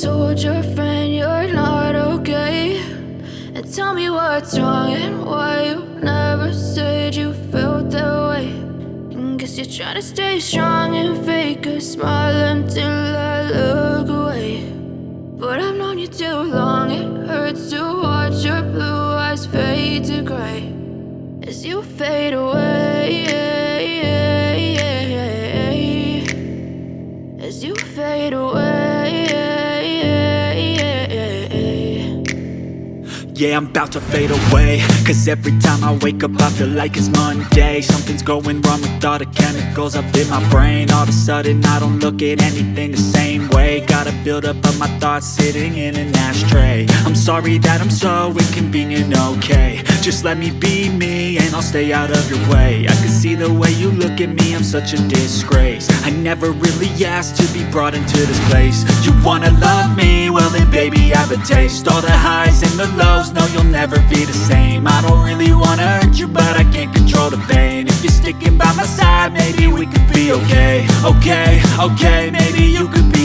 told your friend you're not okay? And tell me what's wrong and why you never said you felt that way. And guess you're trying to stay strong and fake a smile until I look away. But I've known you too long, it hurts to watch your blue eyes fade to gray as you fade away, as you fade away. Yeah, I'm about to fade away, cause every time I wake up I feel like it's Monday. Something's going wrong with all the chemicals up in my brain. All of a sudden I don't look at anything the same way. Gotta build up of my thoughts sitting in an ashtray. I'm sorry that I'm so inconvenient, okay? Just let me be me and I'll stay out of your way. I can see the way you look at me, I'm such a disgrace. I never really asked to be brought into this place. You wanna love me? Well then baby I have a taste. All the highs and the lows, no you'll never be the same. I don't really wanna hurt you but I can't control the pain. If you're sticking by my side maybe we could be okay. Okay, maybe you could be